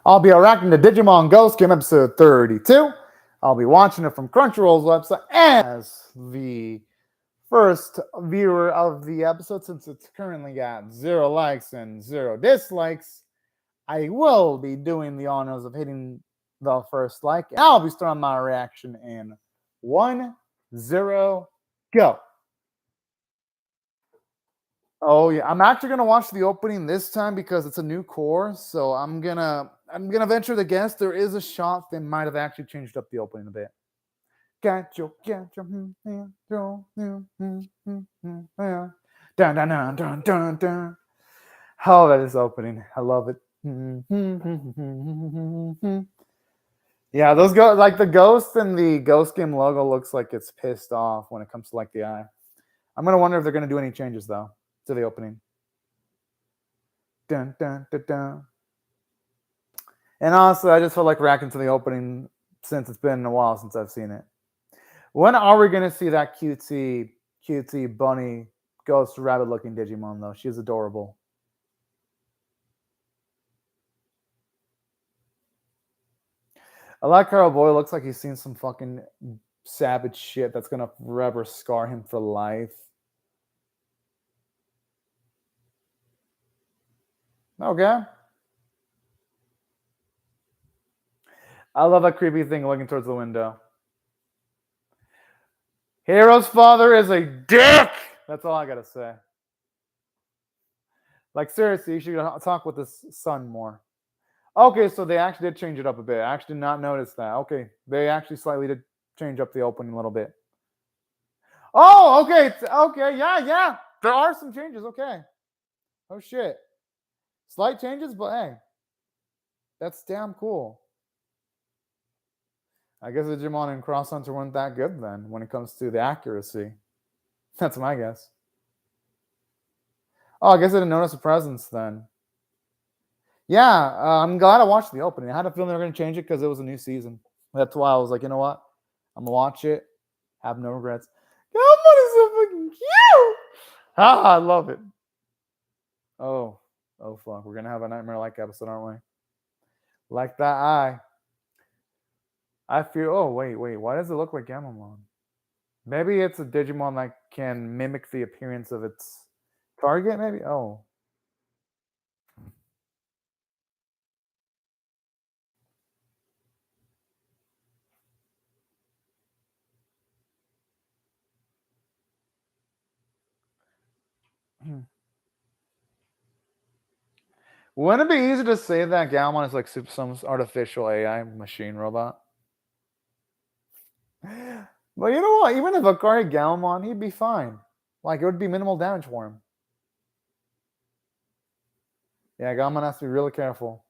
I'll be reacting to Digimon Ghost Game episode 32. I'll be watching it from Crunchyroll's website as the first viewer of the episode, since it's currently got 0 likes and 0 dislikes. I will be doing the honors of hitting the first like. I'll be starting my reaction in 1, 0, go. Oh yeah, I'm actually gonna watch the opening this time because it's a new core. So I'm gonna venture to guess there is a shot they might have actually changed up the opening a bit. Got your dun dun dun dun dun dun. Oh, that is opening. I love it. Yeah, those go like the ghost and the Ghost Game logo looks like it's pissed off when it comes to like the eye. I'm gonna wonder if they're gonna do any changes though to the opening. Dun dun dun dun. And honestly, I just felt like reacting to the opening since it's been a while since I've seen it. When are we gonna see that cutesy bunny ghost rabbit looking Digimon though? She's adorable. I like how our boy looks like he's seen some fucking savage shit that's gonna forever scar him for life. Okay. I love that creepy thing looking towards the window. Hero's father is a dick! That's all I gotta say. Like, seriously, you should talk with his son more. Okay, so they actually did change it up a bit. I actually did not notice that. Okay, they actually slightly did change up the opening a little bit. Oh, okay, okay, yeah. There are some changes. Okay. Oh shit. Slight changes, but hey, that's damn cool. I guess the Digimon and Cross Hunter weren't that good then when it comes to the accuracy. That's my guess. Oh, I guess I didn't notice the presence then. Yeah, I'm glad I watched the opening. I had a feeling they were going to change it because it was a new season. That's why I was like, you know what? I'm going to watch it. Have no regrets. Gamon is so fucking cute. Ah, I love it. Oh fuck. We're going to have a nightmare-like episode, aren't we? Like that eye. I feel, oh, wait. Why does it look like Gamamon? Maybe it's a Digimon that can mimic the appearance of its target, maybe? Oh. Wouldn't it be easy to say that Galmon is like some artificial AI machine robot? But you know what? Even if Akari Galmon, he'd be fine. Like, it would be minimal damage for him. Yeah, Galmon has to be really careful.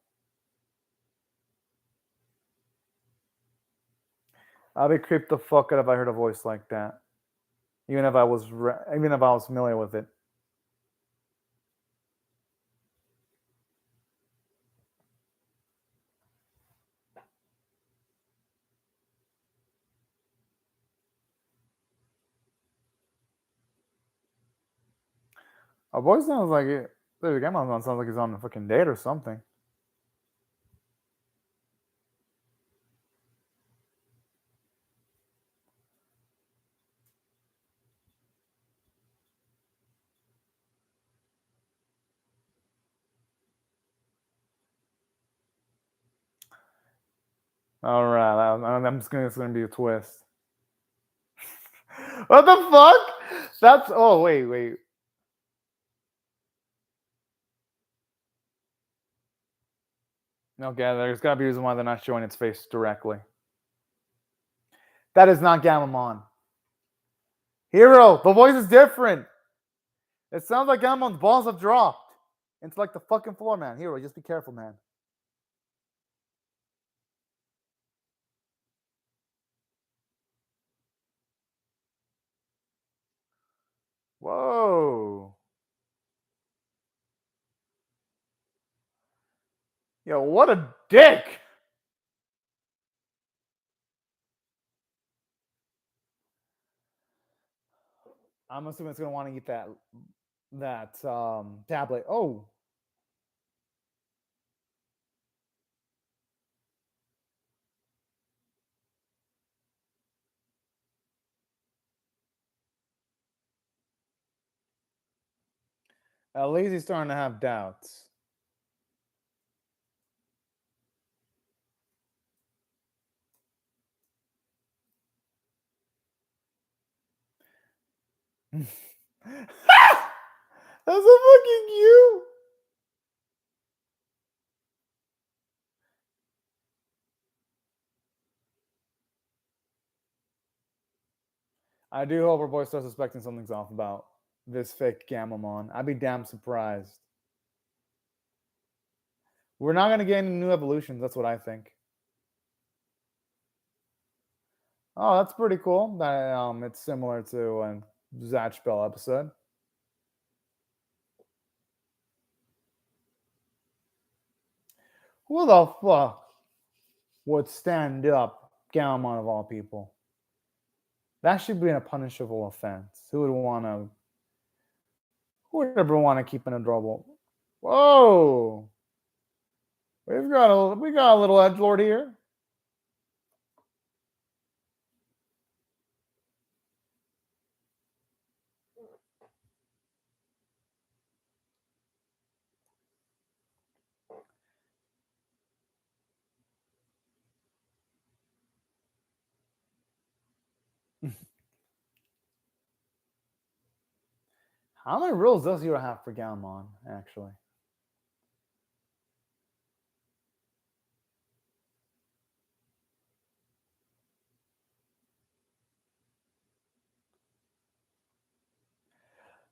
I'd be creeped the fuck out if I heard a voice like that. Even if I was familiar with it. A voice sounds like it. The Galmon sounds like he's on a fucking date or something. All right, I'm just gonna. It's gonna be a twist. What the fuck? That's. Oh wait. Okay, there's gotta be a reason why they're not showing its face directly. That is not Gamamon. Hero, the voice is different. It sounds like Gamamon's balls have dropped into like the fucking floor, man. Hero, just be careful, man. Whoa. Yo, what a dick. I'm assuming it's gonna want to eat that tablet. Oh. At least he's starting to have doubts. That's so fucking cute. I do hope our boy starts suspecting something's off about this fake Gamamon. I'd be damn surprised. We're not gonna get any new evolutions. That's what I think. Oh, that's pretty cool. That it's similar to a Zatch Bell episode. Who the fuck would stand up Gamamon of all people? That should be a punishable offense. Who would want to? Who would ever want to keep an adorable? Whoa! We got a little edgelord here. How many rules does Hero have for Gamamon, actually?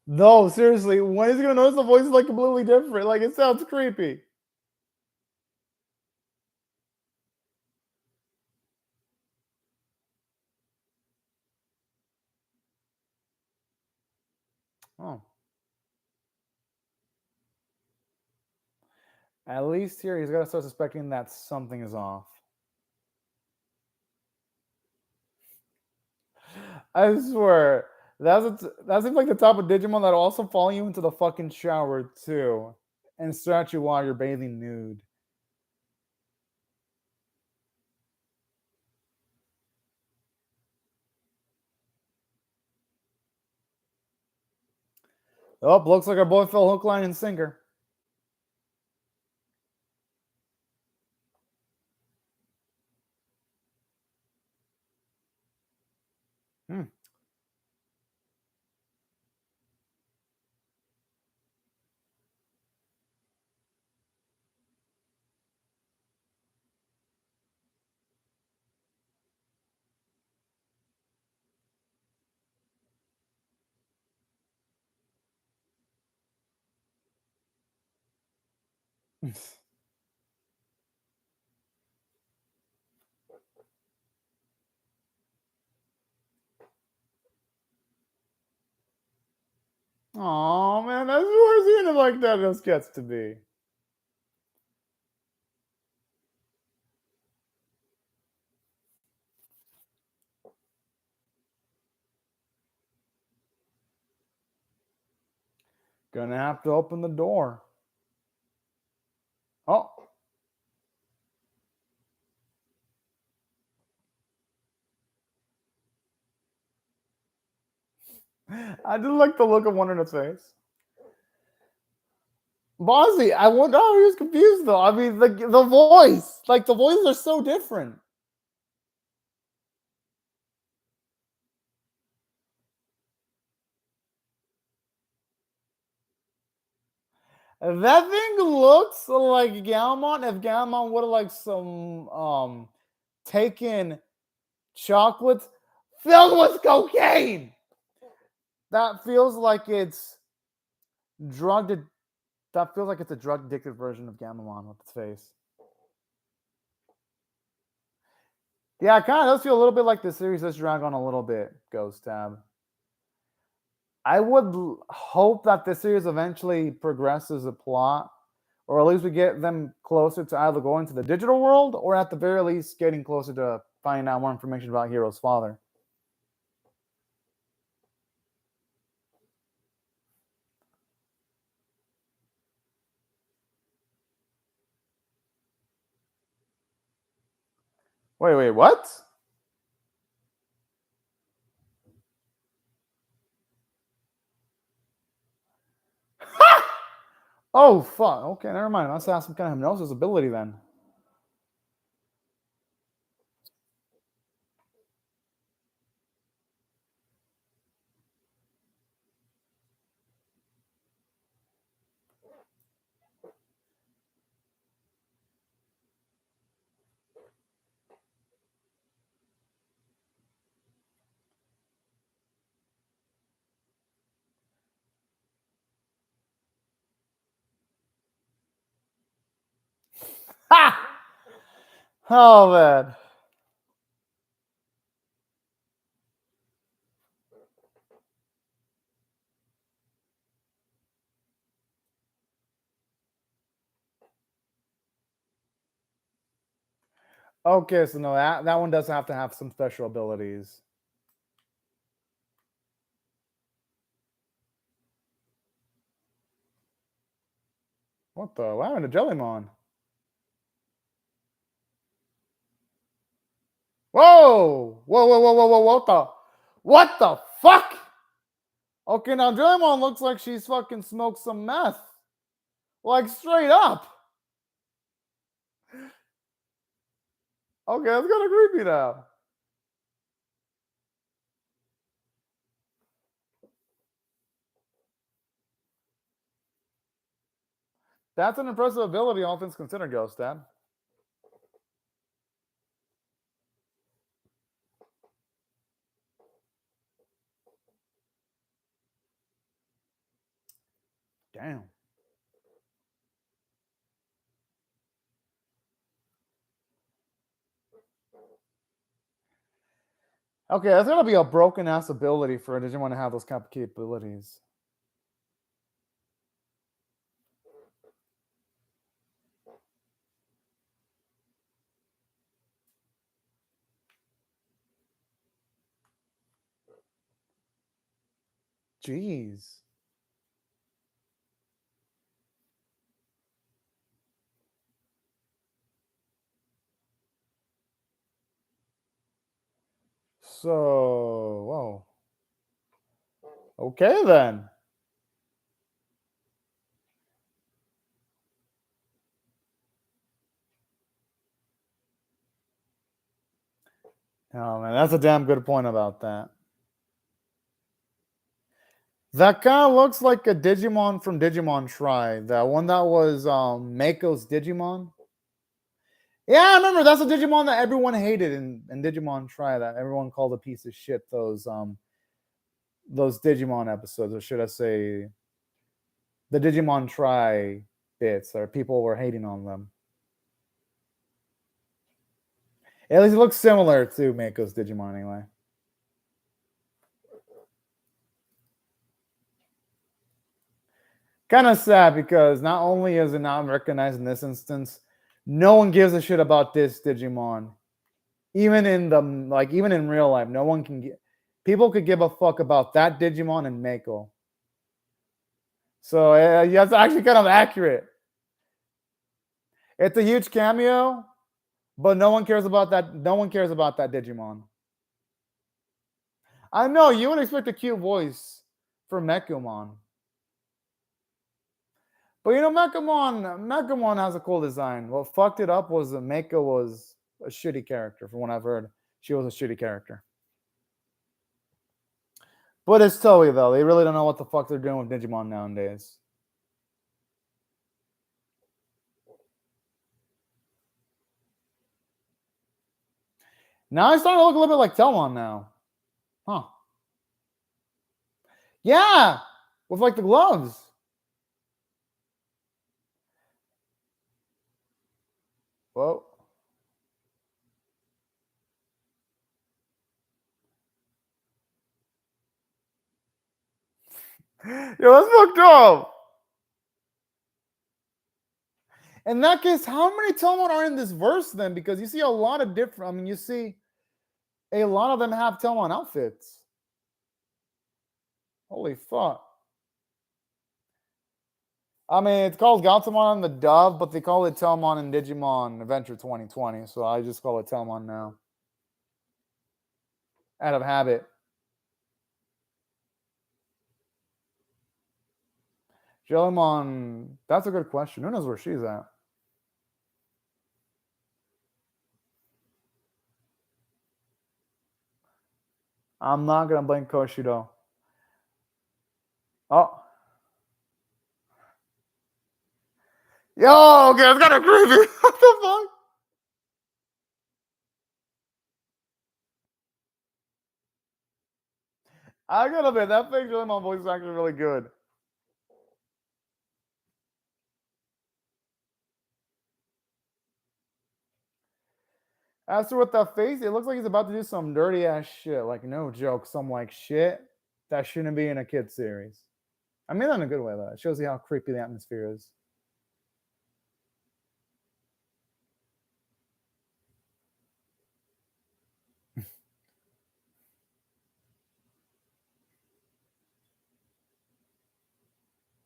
No, seriously, when is he gonna notice the voice is like completely different? Like it sounds creepy. Oh. At least here he's gotta start suspecting that something is off. I swear. That seems like the type of Digimon that'll also follow you into the fucking shower too. And stretch you while you're bathing nude. Oh, looks like our boy fell hook, line, and sinker. Hmm. Oh man, that's worse seeing it like that just gets to be. Gonna have to open the door. Oh. I did like the look of wonder in its face. Bossy, I wonder. Oh, he was confused though. I mean, the voice, like the voices are so different. That thing looks like Galmon. If Galmon would have like some taken chocolates filled with cocaine, that feels like it's drugged. That feels like it's a drug addicted version of Gamamon with its face. Yeah, it kind of does feel a little bit like the series does drag on a little bit, Ghost Tab. I would hope that this series eventually progresses the plot, or at least we get them closer to either going to the digital world, or at the very least getting closer to finding out more information about Hero's father. Wait, what? Oh, fuck. Okay, never mind. I must have some kind of hypnosis ability then. Ha! Oh, man. Okay, so no, that one does have to have some special abilities. What the? What happened to Jellymon? Whoa! Whoa, whoa, whoa, whoa, whoa, what the fuck? Okay, now Jellymon looks like she's fucking smoked some meth. Like, straight up. Okay, that's kind of creepy now. That's an impressive ability, all things considered, Ghost Dad. Damn. Okay, that's gonna be a broken ass ability for a Digimon to have those kind of capabilities. Jeez. So, whoa. Okay then. Oh man, that's a damn good point about that. That kind of looks like a Digimon from Digimon Try. That one that was Mako's Digimon. Yeah, I remember that's a Digimon that everyone hated in Digimon Try, that everyone called a piece of shit, those Digimon episodes, or should I say the Digimon Try bits, or people were hating on them. At least it looks similar to Mako's Digimon anyway. Kind of sad because not only is it not recognized in this instance, no one gives a shit about this Digimon. Even in the even in real life, no one can get. People could give a fuck about that Digimon and Mako. So yeah, that's actually kind of accurate. It's a huge cameo, but no one cares about that. No one cares about that Digimon. I know you would expect a cute voice for Mekumon. But you know, Mekumon has a cool design. What fucked it up was that Mako was a shitty character, from what I've heard. She was a shitty character. But it's Toei though. They really don't know what the fuck they're doing with Digimon nowadays. Now it's starting to look a little bit like Telmon now. Huh. Yeah! With like the gloves. Whoa. Yo, that's fucked up. In that case, how many Telmon are in this verse then? Because you see a lot of different. I mean, you see a lot of them have Telmon outfits. Holy fuck. I mean, it's called Galtamon in the dub, but they call it Telmon in Digimon Adventure 2020. So I just call it Telmon now. Out of habit. Jellymon, that's a good question. Who knows where she's at? I'm not gonna blame Koshido. Oh. Yo, okay, it's kind of creepy. What the fuck? I gotta admit, that fake Jellymon voice is actually really good. As for with that face, it looks like he's about to do some dirty ass shit. Like, no joke, some like shit that shouldn't be in a kid series. I mean that in a good way, though. It shows you how creepy the atmosphere is.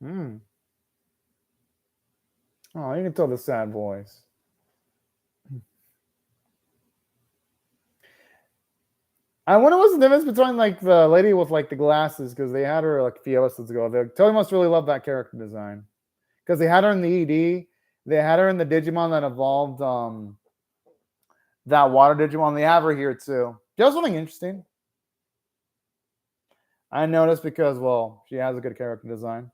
Hmm. Oh, you can tell the sad voice. I wonder what's the difference between like the lady with like the glasses, because they had her like a few episodes ago. Totally must really love that character design. Because they had her in the ED, they had her in the Digimon that evolved that water Digimon. They have her here too. Just something interesting. I noticed because, well, she has a good character design.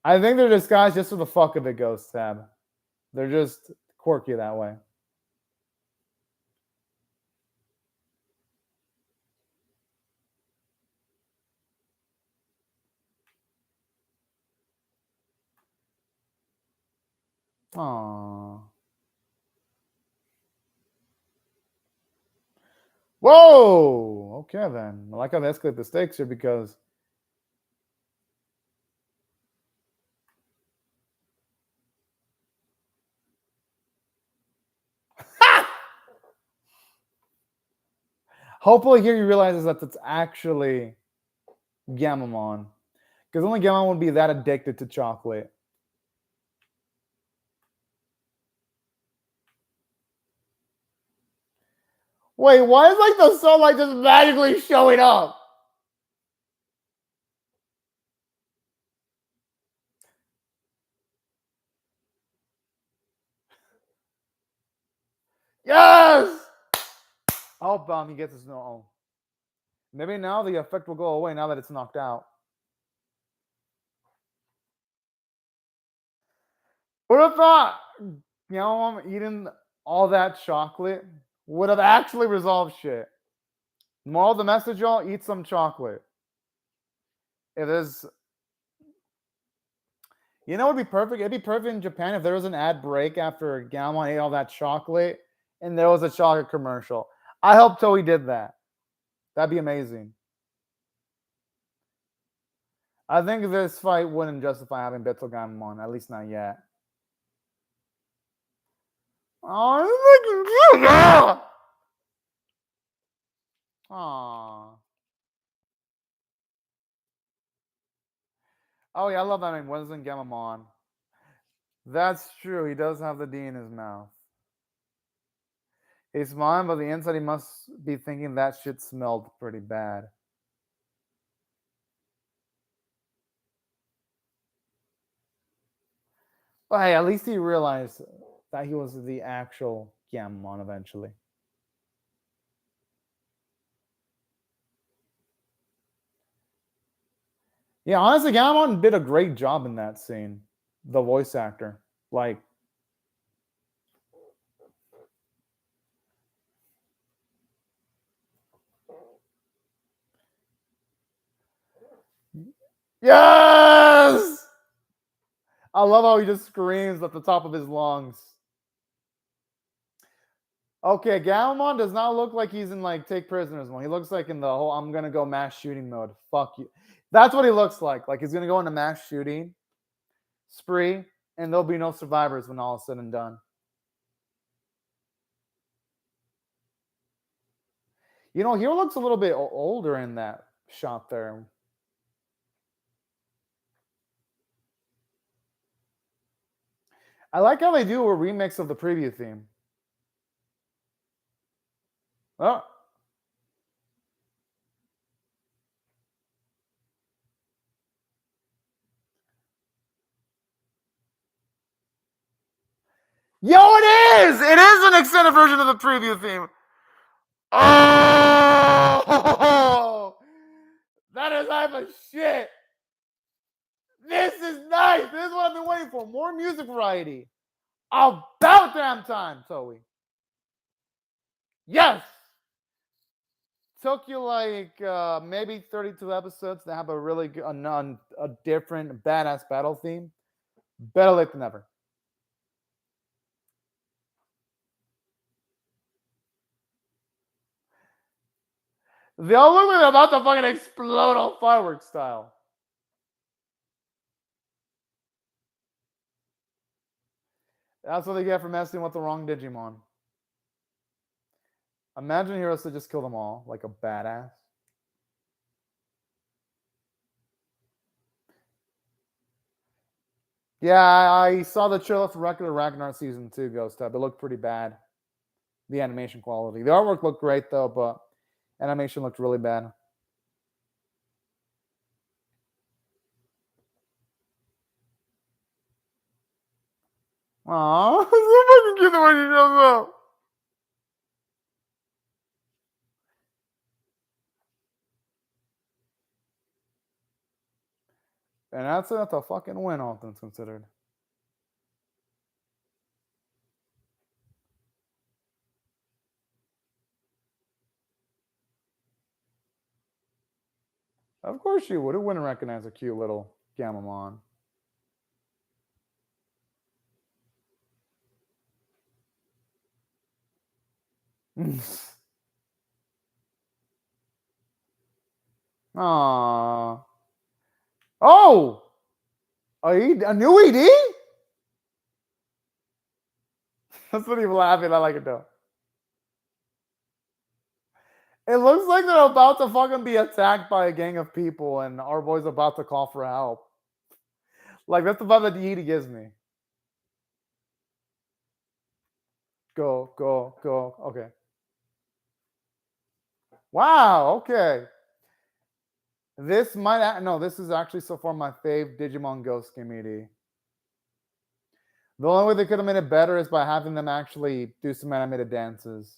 I think they're disguised just for the fuck of it, Ghost Tab. They're just quirky that way. Aww. Whoa! Okay then. I like how they escalate the stakes here because hopefully here you realize that it's actually Gamamon. Because only Gamamon would be that addicted to chocolate. Wait, why is like the sunlight just magically showing up? Yes! Oh, he gets his no. Maybe now the effect will go away now that it's knocked out. What if Gamamon eating all that chocolate would have actually resolved shit? Moral of the message, y'all, eat some chocolate. It is. You know, it'd be perfect. It'd be perfect in Japan if there was an ad break after Gamma ate all that chocolate and there was a chocolate commercial. I hope Toei did that. That'd be amazing. I think this fight wouldn't justify having Beto Gamamon, at least not yet. Oh, it's looking cute. Aww. Oh yeah, I love that name. Wasn't Gamamon? That's true. He does have the D in his mouth. He's smiling, but the inside he must be thinking that shit smelled pretty bad. But hey, at least he realized that he was the actual Gamamon eventually. Yeah, honestly, Gamamon did a great job in that scene. The voice actor. Like, yes! I love how he just screams at the top of his lungs. Okay, Gamamon does not look like he's in like Take Prisoners mode. He looks like in the whole I'm gonna go mass shooting mode. Fuck you. That's what he looks like. Like he's gonna go into mass shooting spree, and there'll be no survivors when all is said and done. You know, Hero looks a little bit older in that shot there. I like how they do a remix of the preview theme. Oh. Yo, it is! It is an extended version of the preview theme. Oh! That is hype as shit. This is nice. This is what I've been waiting for. More music variety. About damn time, Zoe. Yes! Took you like maybe 32 episodes to have a really good, a different badass battle theme. Better late than never. They all look like they're about to fucking explode on fireworks style. That's what they get for messing with the wrong Digimon. Imagine Heroes to just kill them all like a badass. Yeah, I saw the trailer for Regular Ragnar Season 2 Ghost Type. It looked pretty bad. The animation quality. The artwork looked great though, but animation looked really bad. Aww, it's so fucking cute the way she shows up. And that's a fucking win, all things considered. Of course you would. Who wouldn't recognize a cute little Gamamon? Aww. Oh! A new ED? That's not even laughing. I like it though. It looks like they're about to fucking be attacked by a gang of people and our boy's about to call for help. Like, that's the vibe that the ED gives me. Go, go, go. Okay. Wow, okay. This might... No, this is actually so far my fave Digimon Ghost game ED. The only way they could have made it better is by having them actually do some animated dances.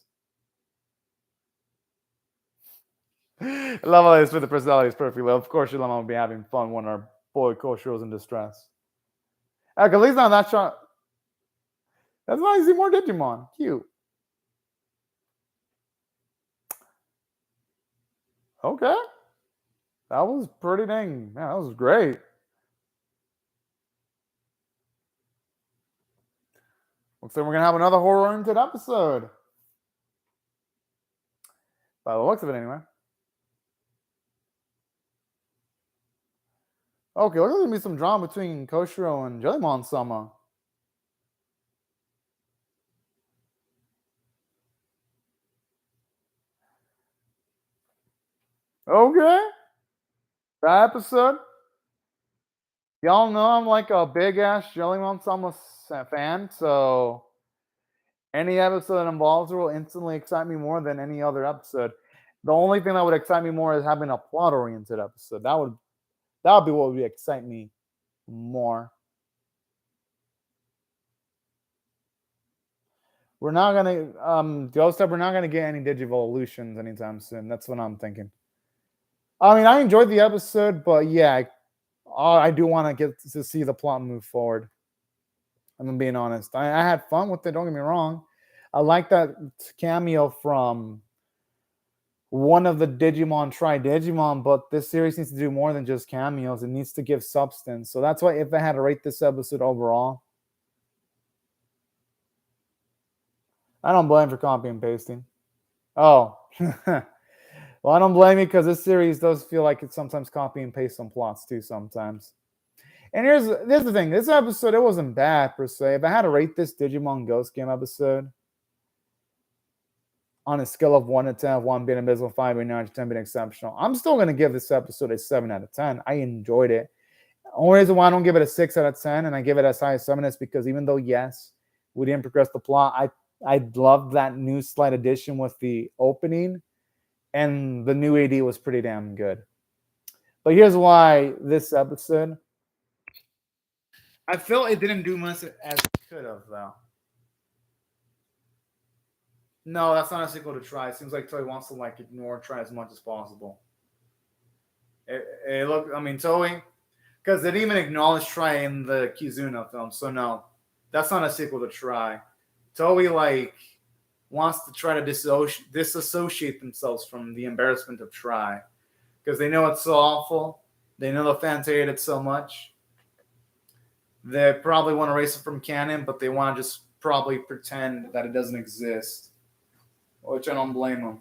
I love how they split the personalities perfectly. Of course, Shilama would be having fun when our boy Koshiro's in distress. At least not that shot. That's why you see more Digimon. Cute. Okay. That was pretty dang. Yeah, that was great. Looks like we're gonna have another horror-oriented episode. By the looks of it, anyway. Okay, looks like there's gonna be some drama between Koshiro and Jellymon-sama. Okay. That episode. Y'all know I'm like a big ass Jellymon-sama fan, so any episode that involves her will instantly excite me more than any other episode. The only thing that would excite me more is having a plot-oriented episode. That would be what would excite me more. We're not gonna Ghost Up, we're not gonna get any Digivolutions anytime soon. That's what I'm thinking. I mean, I enjoyed the episode, but yeah, I do want to get to see the plot move forward. I'm being honest. I had fun with it, don't get me wrong. I like that cameo from one of the Digimon Try Digimon, but this series needs to do more than just cameos. It needs to give substance. So that's why if I had to rate this episode overall, I don't blame for copy and pasting. Oh. Well, I don't blame you because this series does feel like it's sometimes copy and paste some plots too sometimes. And here's the thing. This episode, it wasn't bad per se. If I had to rate this Digimon Ghost Game episode on a scale of 1 to 10, 1 being abysmal, 5 being average, 10 being exceptional, I'm still going to give this episode a 7 out of 10. I enjoyed it. The only reason why I don't give it a 6 out of 10 and I give it as high as 7 is because even though, yes, we didn't progress the plot, I loved that new slight addition with the opening, and the new AD was pretty damn good. But here's why this episode, I felt it didn't do much as it could have, though. No, that's not a sequel to Try. It seems like Toei wants to like ignore Try as much as possible. I mean, Toei, because they didn't even acknowledge Try in the Kizuna film. So no, that's not a sequel to Try. Toei like wants to try to disassociate themselves from the embarrassment of Try because they know it's so awful. They know the fans hate it so much. They probably want to erase it from canon, but they want to just probably pretend that it doesn't exist, which I don't blame them.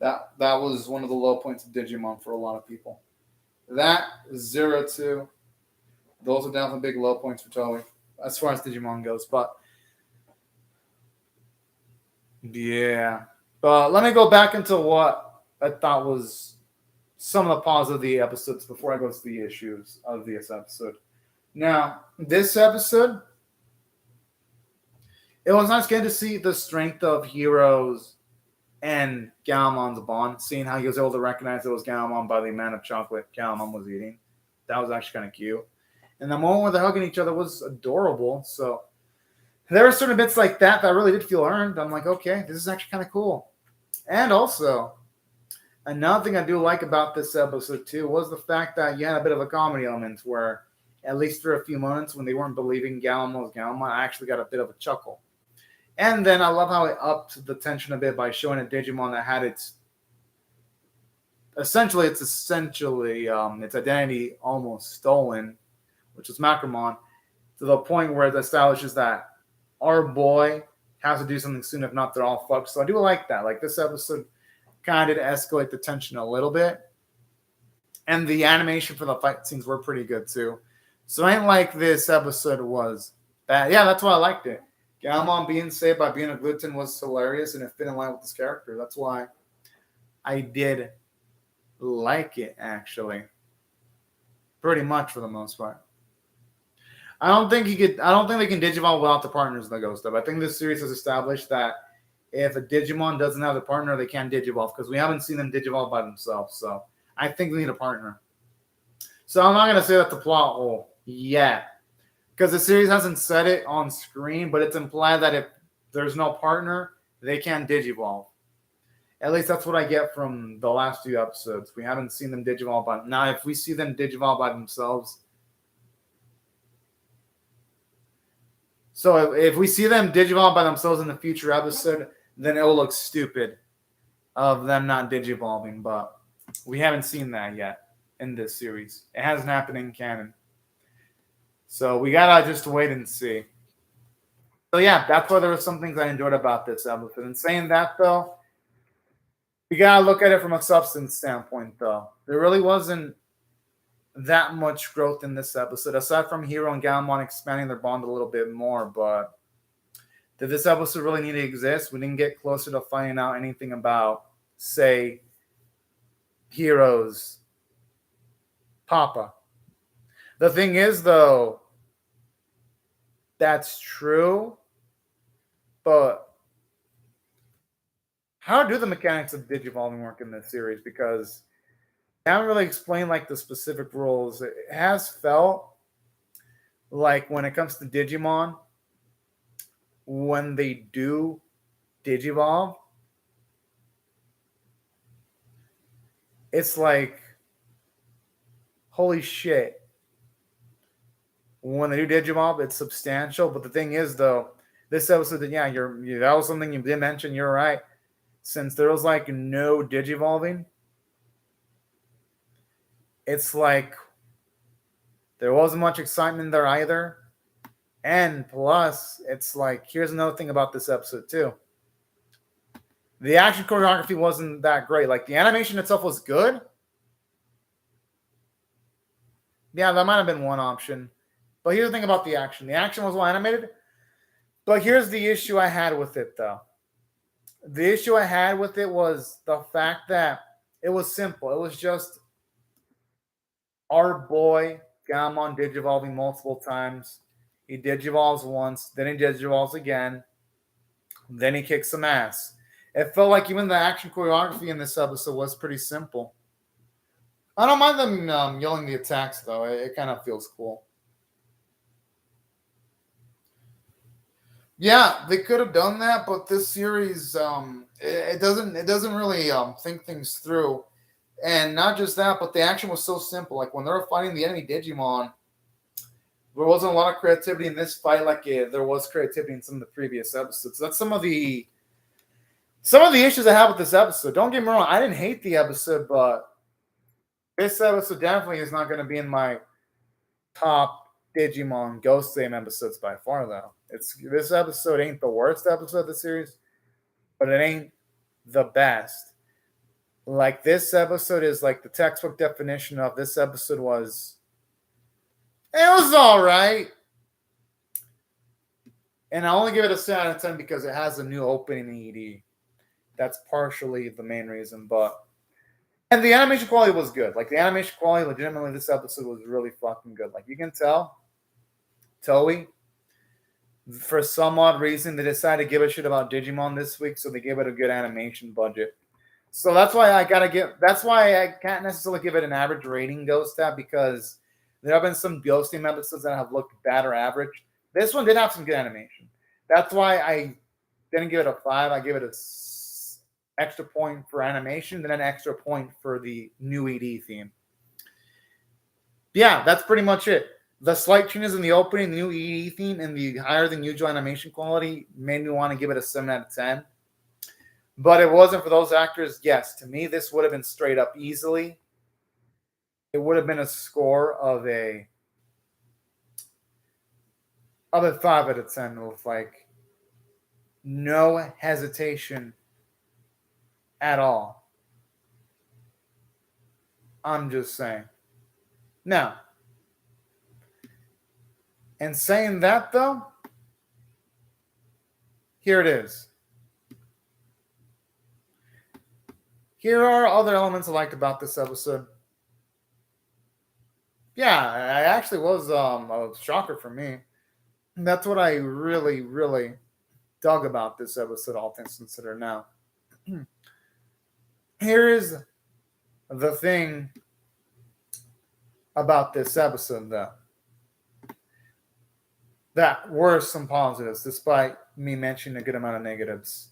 That was one of the low points of Digimon for a lot of people. That 0-2, those are definitely big low points for Toei as far as Digimon goes. But yeah, but let me go back into what I thought was some of the positives of the episodes before I go to the issues of this episode. Now, this episode, it was nice getting to see the strength of Heroes and Galamon's bond, seeing how he was able to recognize it was Galamon by the amount of chocolate Galamon was eating. That was actually kind of cute. And the moment where they're hugging each other was adorable. So there were certain bits like that really did feel earned. I'm like, okay, this is actually kind of cool. And also, another thing I do like about this episode too was the fact that you had a bit of a comedy element where, at least for a few moments when they weren't believing Galamon was Galamon, I actually got a bit of a chuckle. And then I love how it upped the tension a bit by showing a Digimon that had its identity almost stolen, which was Macromon, to the point where it establishes that our boy has to do something soon, if not, they're all fucked. So I do like that. Like, this episode kind of did escalate the tension a little bit. And the animation for the fight scenes were pretty good, too. So I ain't like this episode was bad. Yeah, that's why I liked it. Galamon being saved by being a gluten was hilarious, and it fit in line with this character. That's why I did like it, actually. Pretty much for the most part. I don't think they can Digivolve without the partners in the Ghost of. I think this series has established that if a Digimon doesn't have a partner, they can't Digivolve, because we haven't seen them Digivolve by themselves. So I think they need a partner. So I'm not going to say that's the plot hole yet, because the series hasn't said it on screen, but it's implied that if there's no partner, they can't Digivolve. At least that's what I get from the last few episodes. We haven't seen them Digivolve by... Now, if we see them Digivolve by themselves... So if we see them Digivolve by themselves in the future episode, then it will look stupid of them not Digivolving. But we haven't seen that yet in this series. It hasn't happened in canon. So we gotta just wait and see. So yeah, that's why there were some things I enjoyed about this episode. And saying that, though, we gotta look at it from a substance standpoint, though. There really wasn't that much growth in this episode, aside from Hero and Galamon expanding their bond a little bit more. But did this episode really need to exist? We didn't get closer to finding out anything about, say, Hero's Papa. The thing is, though, that's true, but how do the mechanics of Digivolving work in this series? Because they haven't really explained like the specific rules. It has felt like when it comes to Digimon, when they do Digivolve, it's like, holy shit. When they do Digivolve, it's substantial. But the thing is, though, this episode, that was something you did mention. You're right. Since there was like no Digivolving, it's like there wasn't much excitement there either. And plus, it's like, here's another thing about this episode too. The action choreography wasn't that great. Like, the animation itself was good. Yeah, that might have been one option. But here's the thing about the action. The action was well animated. But here's the issue I had with it, though. The issue I had with it was the fact that it was simple. It was just our boy Galamon Digivolving multiple times. He Digivolves once, then he Digivolves again, then he kicks some ass. It felt like even the action choreography in this episode was pretty simple. I don't mind them yelling the attacks, though. It kind of feels cool. Yeah, they could have done that, but this series, it doesn't really think things through, and not just that, but the action was so simple. Like when they were fighting the enemy Digimon, there wasn't a lot of creativity in this fight, like there was creativity in some of the previous episodes. That's some of the issues I have with this episode. Don't get me wrong, I didn't hate the episode, but this episode definitely is not going to be in my top Digimon Ghost Game episodes by far, though. This episode ain't the worst episode of the series, but it ain't the best. Like this episode is like the textbook definition of this episode was. It was all right, and I only give it a 7 out of 10 because it has a new opening ED. That's partially the main reason, and the animation quality was good. Like the animation quality, legitimately, this episode was really fucking good. Like you can tell, Toei, for some odd reason, they decided to give a shit about Digimon this week, so they gave it a good animation budget. So that's why I can't necessarily give it an average rating, Ghost Tab, because there have been some Ghost Team episodes that have looked bad or average. This one did have some good animation. That's why I didn't give it a 5. I gave it a extra point for animation, then an extra point for the new ED theme. Yeah, that's pretty much it. The slight changes in the opening, the new ED theme, and the higher than usual animation quality made me want to give it a 7 out of 10. But it wasn't for those actors. Yes, to me, this would have been straight up easily. It would have been a score of a 5 out of 10 with like no hesitation at all. I'm just saying. Now, and saying that though, here it is. Here are other elements I liked about this episode. Yeah, I actually was a shocker for me. That's what I really, really dug about this episode, all things considered. Now, here is the thing about this episode, though. That were some positives, despite me mentioning a good amount of negatives.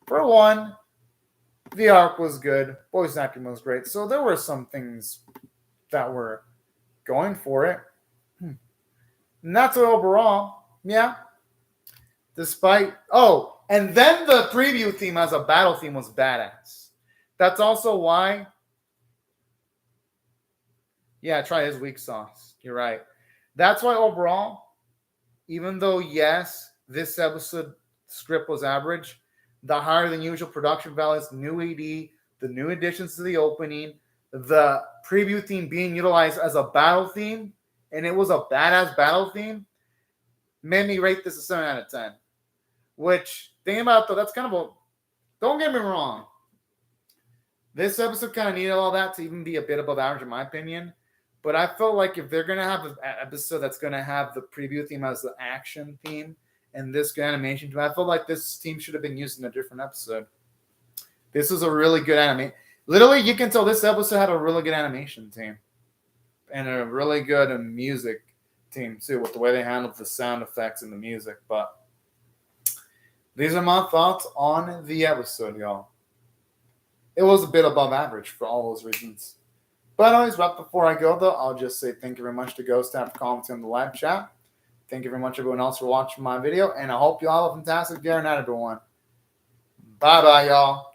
For one, the arc was good. Voice acting was great. So there were some things that were going for it. And that's what overall, yeah. Despite, and then the preview theme as a battle theme was badass. That's also why, yeah, try his weak sauce. You're right. That's why overall, even though, yes, this episode script was average, the higher than usual production values, new ED, the new additions to the opening, the preview theme being utilized as a battle theme, and it was a badass battle theme, made me rate this a 7 out of 10. Which, think about though, that's kind of don't get me wrong. This episode kind of needed all that to even be a bit above average in my opinion. But I felt like if they're going to have an episode that's going to have the preview theme as the action theme and this good animation theme, I felt like this theme should have been used in a different episode. This was a really good anime. Literally, you can tell this episode had a really good animation team. And a really good music team, too, with the way they handled the sound effects and the music. But these are my thoughts on the episode, y'all. It was a bit above average for all those reasons. But anyways, right before I go, though, I'll just say thank you very much to Ghost Tab for commenting on the live chat. Thank you very much, everyone else, for watching my video. And I hope you all have a fantastic day or night, everyone. Bye-bye, y'all.